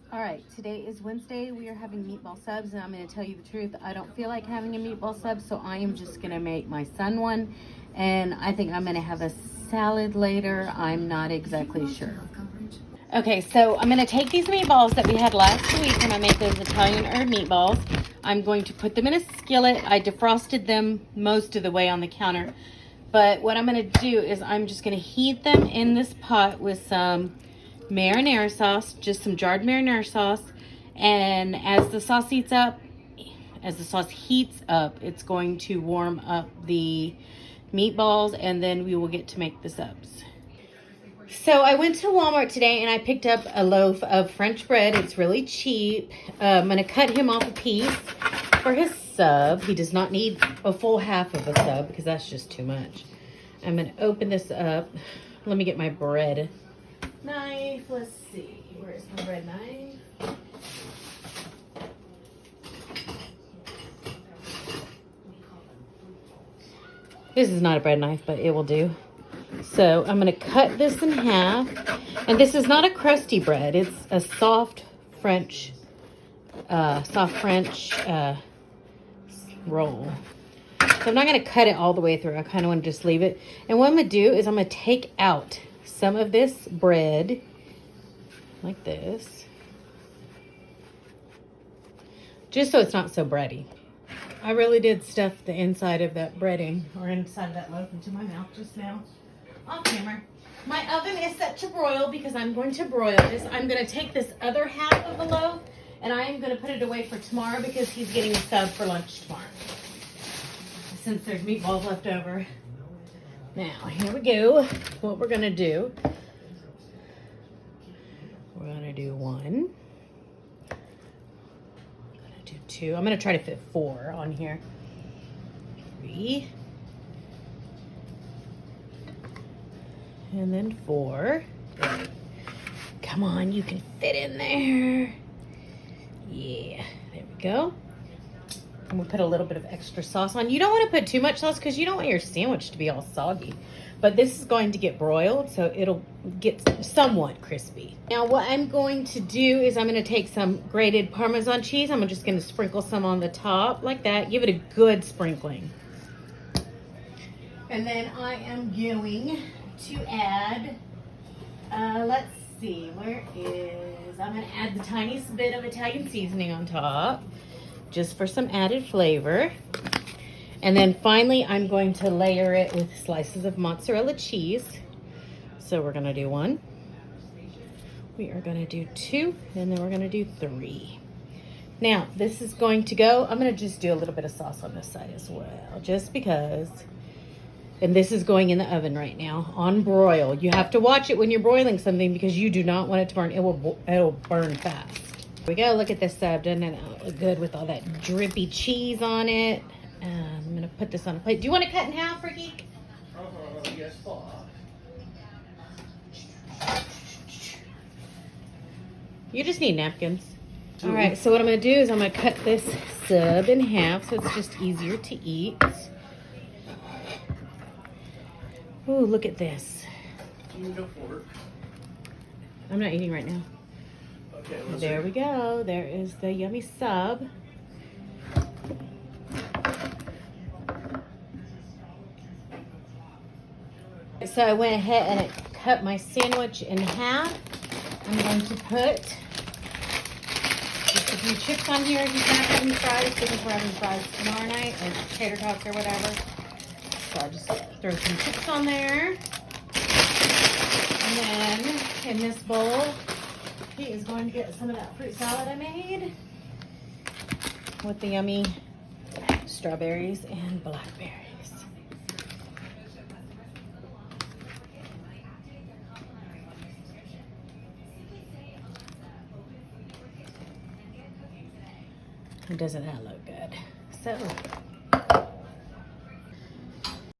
All right, today is Wednesday. We are having meatball subs, and I'm going to tell you the truth. I don't feel like having a meatball sub, so I am just going to make my son one. And I think I'm going to have a salad later. I'm not exactly sure. Okay, so I'm going to take these meatballs that we had last week when I made those Italian herb meatballs. I'm going to put them in a skillet. I defrosted them most of the way on the counter. But what I'm going to do is I'm just going to heat them in this pot with some marinara sauce, just some jarred marinara sauce. And as the sauce heats up, it's going to warm up the meatballs, and then we will get to make the subs. So I went to Walmart today and I picked up a loaf of French bread. It's really cheap. I'm going to cut him off a piece for his sub. He does not need a full half of a sub because that's just too much. I'm going to open this up. Let me get my bread knife. Let's see. Where's my bread knife? This is not a bread knife, but it will do. So I'm going to cut this in half. And this is not a crusty bread. It's a soft French roll. So I'm not going to cut it all the way through. I kind of want to just leave it. And what I'm going to do is I'm going to take out some of this bread like this. Just so it's not so bready. I really did stuff the inside of that breading or inside of that loaf into my mouth just now. Off camera. My oven is set to broil because I'm going to broil this. I'm going to take this other half of the loaf and I am going to put it away for tomorrow because he's getting a sub for lunch tomorrow. Since there's meatballs left over. Now, here we go. What we're going to do. We're going to do one. I'm going to do two. I'm going to try to fit 4 on here. 3. And then 4. Come on, you can fit in there. Yeah, there we go. And we'll put a little bit of extra sauce on. You don't want to put too much sauce because you don't want your sandwich to be all soggy. But this is going to get broiled, so it'll get somewhat crispy. Now what I'm going to do is I'm going to take some grated Parmesan cheese. I'm just going to sprinkle some on the top like that. Give it a good sprinkling. And then I am going to add, let's see, where is, I'm going to add the tiniest bit of Italian seasoning on top, just for some added flavor. And then finally, I'm going to layer it with slices of mozzarella cheese. So we're going to do 1. We are going to do 2, and then we're going to do 3. Now, this is going to go, I'm going to just do a little bit of sauce on this side as well, just because. And this is going in the oven right now on broil. You have to watch it when you're broiling something because you do not want it to burn. It'll burn fast. Here we go. Look at this sub. Doesn't it look good with all that drippy cheese on it? I'm going to put this on a plate. Do you want to cut in half, Ricky? Yes, Bob. You just need napkins. All right. So what I'm going to do is I'm going to cut this sub in half so it's just easier to eat. Oh, look at this. Do you need a fork? I'm not eating right now. Okay, there we go. There is the yummy sub. So I went ahead and I cut my sandwich in half. I'm going to put just a few chips on here. He's not having fries because we're having fries tomorrow night, or tater tots or whatever. So I'll just throw some chips on there. And then in this bowl, he is going to get some of that fruit salad I made with the yummy strawberries and blackberries. Doesn't that look good? So